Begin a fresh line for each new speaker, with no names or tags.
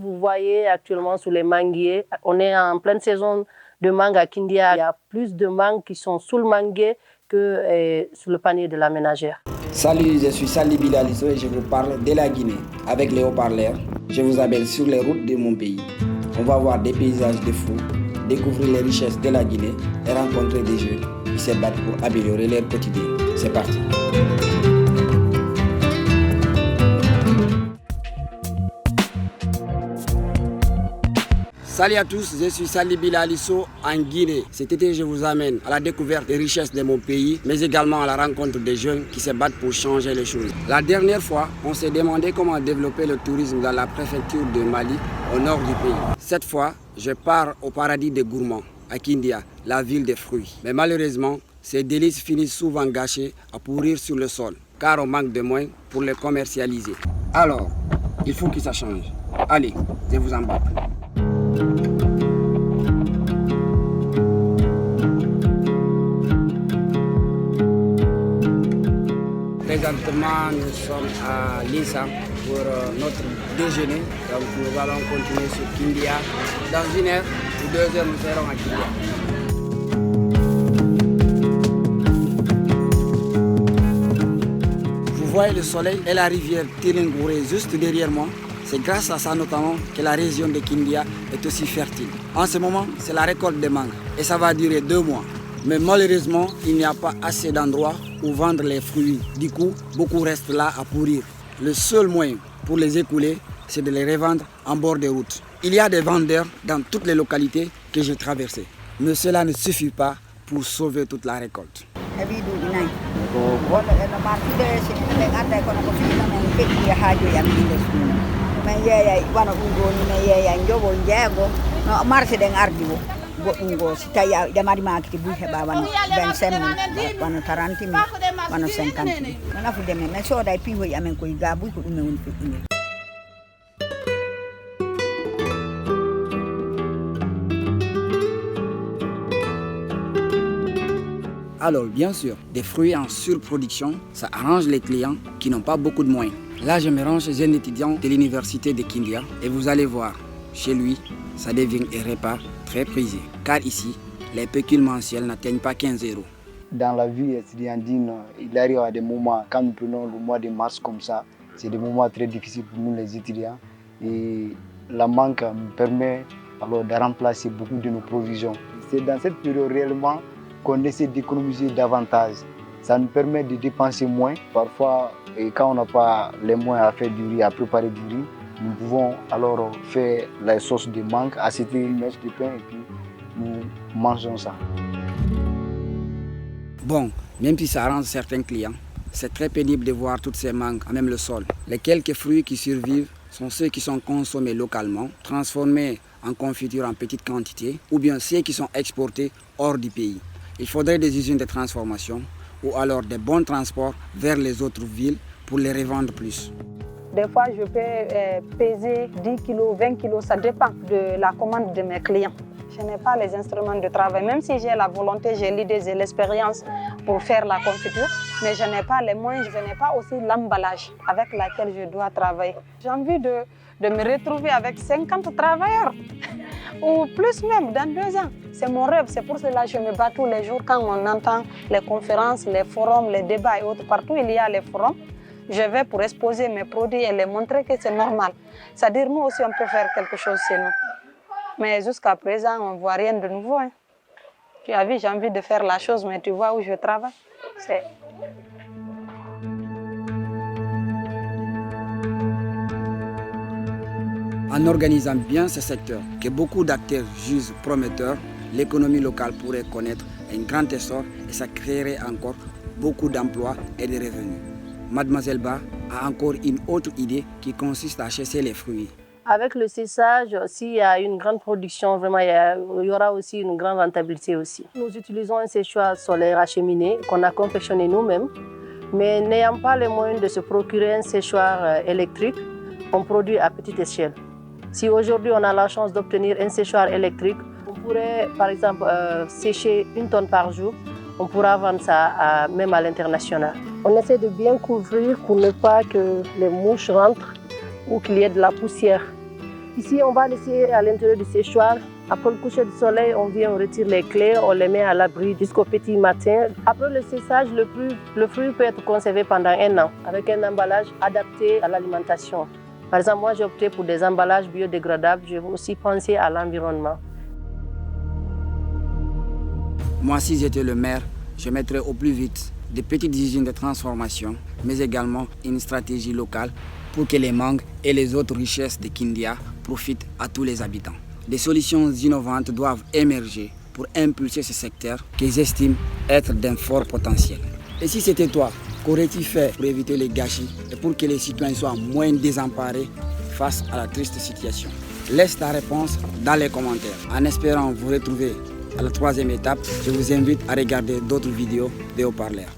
Vous voyez actuellement sous les manguiers, on est en pleine saison de mangue à Kindia. Il y a plus de mangues qui sont sous le manguier que sous le panier de la ménagère.
Salut, je suis Sali Bilaliso et je vous parle de la Guinée. Avec les haut-parleurs, je vous amène sur les routes de mon pays. On va voir des paysages de fous, découvrir les richesses de la Guinée et rencontrer des jeunes qui se battent pour améliorer leur quotidien. C'est parti. Salut à tous, je suis Sali Bilaliso en Guinée. Cet été, je vous amène à la découverte des richesses de mon pays, mais également à la rencontre des jeunes qui se battent pour changer les choses. La dernière fois, on s'est demandé comment développer le tourisme dans la préfecture de Mali, au nord du pays. Cette fois, je pars au paradis des gourmands, à Kindia, la ville des fruits. Mais malheureusement, ces délices finissent souvent gâchés à pourrir sur le sol, car on manque de moyens pour les commercialiser. Alors, il faut que ça change. Allez, je vous embarque. Présentement, nous sommes à Lissa pour notre déjeuner. Donc nous allons continuer sur Kindia. Dans 1 heure ou 2 heures, nous serons à Kindia. Vous voyez le soleil et la rivière Tiringouré juste derrière moi. C'est grâce à ça notamment que la région de Kindia est aussi fertile. En ce moment, c'est la récolte des mangues et ça va durer 2 mois. Mais malheureusement, il n'y a pas assez d'endroits où vendre les fruits. Du coup, beaucoup restent là à pourrir. Le seul moyen pour les écouler, c'est de les revendre en bord de route. Il y a des vendeurs dans toutes les localités que j'ai traversées. Mais cela ne suffit pas pour sauver toute la récolte.
goɗɗum go si tawi a ƴamari makiti buy heɓa wano 25 mille wano 30 mille wano 50 mille no nafude men min sooda e piihoji amen koye ga buy ko ɗum men woni feƴƴumen.
Alors bien sûr, des fruits en surproduction, ça arrange les clients qui n'ont pas beaucoup de moyens. Là, je me rends chez un étudiant de l'université de Kindia et vous allez voir, chez lui, ça devient un repas très prisé. Car ici, les pécules mensuelles n'atteignent pas 15 €.
Dans la vie étudiantine, il arrive à des moments, quand nous prenons le mois de mars comme ça, c'est des moments très difficiles pour nous les étudiants. Et la manque nous permet alors de remplacer beaucoup de nos provisions. C'est dans cette période réellement qu'on essaie d'économiser davantage. Ça nous permet de dépenser moins. Parfois, quand on n'a pas les moyens à faire du riz, à préparer du riz, nous pouvons alors faire la sauce de mangue, acheter une mèche de pain et puis nous mangeons ça.
Bon, même si ça arrange certains clients, c'est très pénible de voir toutes ces mangues à même le sol. Les quelques fruits qui survivent sont ceux qui sont consommés localement, transformés en confiture en petite quantité, ou bien ceux qui sont exportés hors du pays. Il faudrait des usines de transformation ou alors des bons transports vers les autres villes pour les revendre plus.
Des fois, je peux peser 10 kg, 20 kg, ça dépend de la commande de mes clients. Je n'ai pas les instruments de travail, même si j'ai la volonté, j'ai l'idée, j'ai l'expérience pour faire la confiture, mais je n'ai pas les moyens, je n'ai pas aussi l'emballage avec lequel je dois travailler. J'ai envie de me retrouver avec 50 travailleurs, ou plus même dans 2 ans. C'est mon rêve, c'est pour cela que je me bats tous les jours quand on entend les conférences, les forums, les débats et autres. Partout il y a les forums. Je vais pour exposer mes produits et les montrer que c'est normal. C'est-à-dire nous aussi on peut faire quelque chose chez nous. Mais jusqu'à présent, on ne voit rien de nouveau. Hein. Tu as vu, j'ai envie de faire la chose, mais tu vois où je travaille. C'est...
En organisant bien ce secteur, que beaucoup d'acteurs jugent prometteur, l'économie locale pourrait connaître un grand essor et ça créerait encore beaucoup d'emplois et de revenus. Mademoiselle Ba a encore une autre idée qui consiste à chasser les fruits.
Avec le séchage, s'il y a une grande production, vraiment, il y aura aussi une grande rentabilité aussi. Nous utilisons un séchoir solaire acheminé qu'on a confectionné nous-mêmes, mais n'ayant pas les moyens de se procurer un séchoir électrique, on produit à petite échelle. Si aujourd'hui on a la chance d'obtenir un séchoir électrique, on pourrait par exemple sécher 1 tonne par jour, on pourra vendre ça même à l'international. On essaie de bien couvrir pour ne pas que les mouches rentrent ou qu'il y ait de la poussière. Ici, on va laisser à l'intérieur du séchoir. Après le coucher du soleil, on vient, on retire les clés, on les met à l'abri jusqu'au petit matin. Après le séchage, le fruit peut être conservé pendant 1 an avec un emballage adapté à l'alimentation. Par exemple, moi, j'ai opté pour des emballages biodégradables. Je vais aussi penser à l'environnement.
Moi, si j'étais le maire, je mettrais au plus vite des petites usines de transformation, mais également une stratégie locale pour que les mangues et les autres richesses de Kindia profitent à tous les habitants. Des solutions innovantes doivent émerger pour impulser ce secteur qu'ils estiment être d'un fort potentiel. Et si c'était toi, qu'aurais-tu fait pour éviter les gâchis et pour que les citoyens soient moins désemparés face à la triste situation? Laisse ta réponse dans les commentaires. En espérant vous retrouver à la 3e étape, je vous invite à regarder d'autres vidéos de haut-parleurs.